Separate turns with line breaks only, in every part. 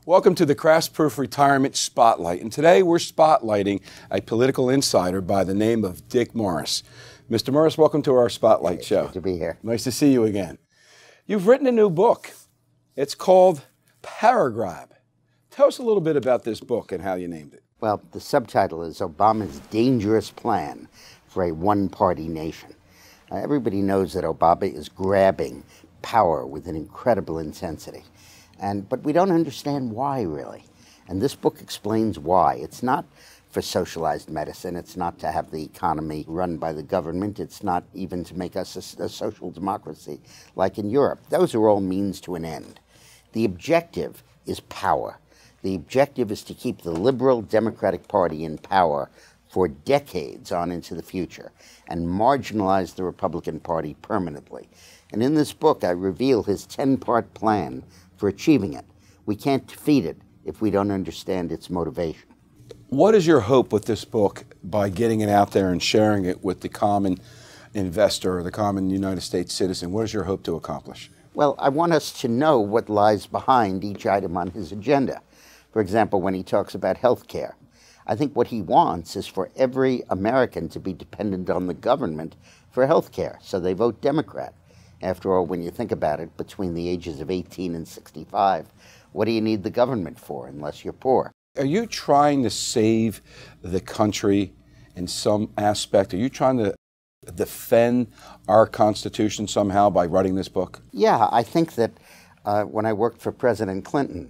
Welcome to the Crash Proof Retirement Spotlight. And today we're spotlighting a political insider by the name of Dick Morris. Mr. Morris, welcome to our Spotlight show.
Good to be here.
Nice to see you again. You've written a new book. It's called Paragrab. Tell us a little bit about this book and how you named it.
Well, the subtitle is Obama's Dangerous Plan for a One-Party Nation. Everybody knows that Obama is grabbing power with an incredible intensity. But we don't understand why, really. And this book explains why. It's not for socialized medicine. It's not to have the economy run by the government. It's not even to make us a social democracy like in Europe. Those are all means to an end. The objective is power. The objective is to keep the liberal Democratic Party in power for decades on into the future and marginalize the Republican Party permanently. And in this book, I reveal his 10-part plan for achieving it. We can't defeat it if we don't understand its motivation.
What is your hope with this book by getting it out there and sharing it with the common investor or the common United States citizen? What is your hope to accomplish?
Well, I want us to know what lies behind each item on his agenda. For example, when he talks about health care, I think what he wants is for every American to be dependent on the government for health care, so they vote Democrat. After all, when you think about it, between the ages of 18 and 65, what do you need the government for unless you're poor?
Are you trying to save the country in some aspect? Are you trying to defend our Constitution somehow by writing this book?
Yeah, I think that when I worked for President Clinton,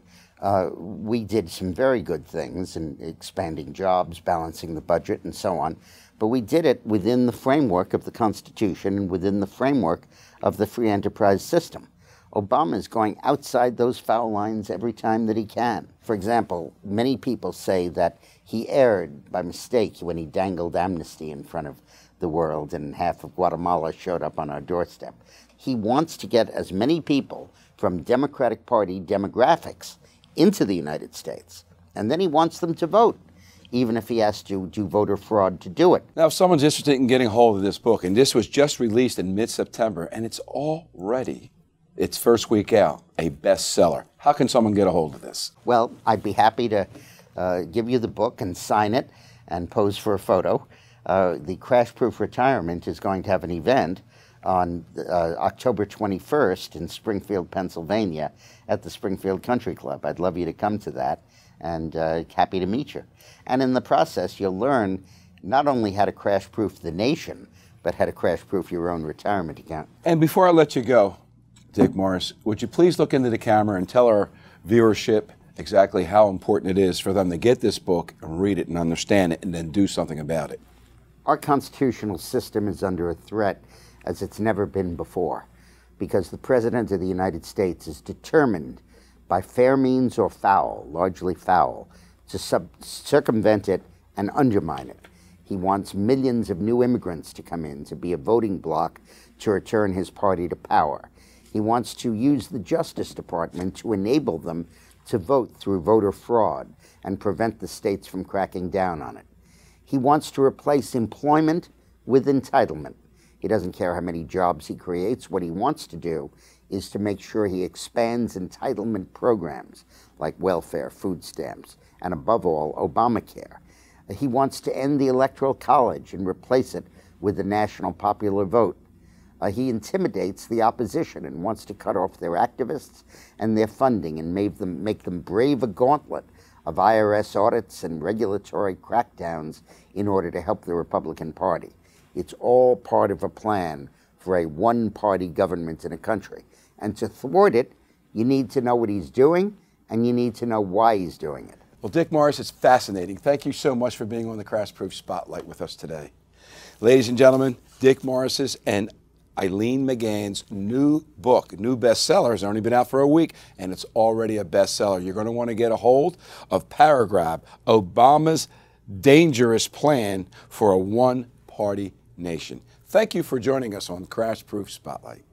we did some very good things in expanding jobs, balancing the budget, and so on. But we did it within the framework of the Constitution and within the framework of the free enterprise system. Obama is going outside those foul lines every time that he can. For example, many people say that he erred by mistake when he dangled amnesty in front of the world and half of Guatemala showed up on our doorstep. He wants to get as many people from Democratic Party demographics into the United States, and then he wants them to vote, even if he has to do voter fraud to do it.
Now, if someone's interested in getting hold of this book, and this was just released in mid-September, and it's already, its first week out, a bestseller. How can someone get a hold of this?
Well, I'd be happy to give you the book and sign it and pose for a photo. The Crash Proof Retirement is going to have an event on October 21st in Springfield, Pennsylvania at the Springfield Country Club. I'd love you to come to that, and happy to meet you. And in the process, you'll learn not only how to crash-proof the nation, but how to crash-proof your own retirement account.
And before I let you go, Dick Morris, would you please look into the camera and tell our viewership exactly how important it is for them to get this book and read it and understand it and then do something about it?
Our constitutional system is under a threat as it's never been before, because the President of the United States is determined by fair means or foul, largely foul, to circumvent it and undermine it. He wants millions of new immigrants to come in, to be a voting bloc to return his party to power. He wants to use the Justice Department to enable them to vote through voter fraud and prevent the states from cracking down on it. He wants to replace employment with entitlement. He doesn't care how many jobs he creates. What he wants to do is to make sure he expands entitlement programs like welfare, food stamps, and above all, Obamacare. He wants to end the Electoral College and replace it with the national popular vote. He intimidates the opposition and wants to cut off their activists and their funding and make them brave a gauntlet of IRS audits and regulatory crackdowns in order to help the Republican Party. It's all part of a plan for a one-party government in a country. And to thwart it, you need to know what he's doing, and you need to know why he's doing it.
Well, Dick Morris, it's fascinating. Thank you so much for being on the Crash Proof Spotlight with us today. Ladies and gentlemen, Dick Morris's and Eileen McGann's new book, new bestseller, has only been out for a week, and it's already a bestseller. You're going to want to get a hold of Paragrab, Obama's Dangerous Plan for a One-Party Nation. Thank you for joining us on Crash Proof Spotlight.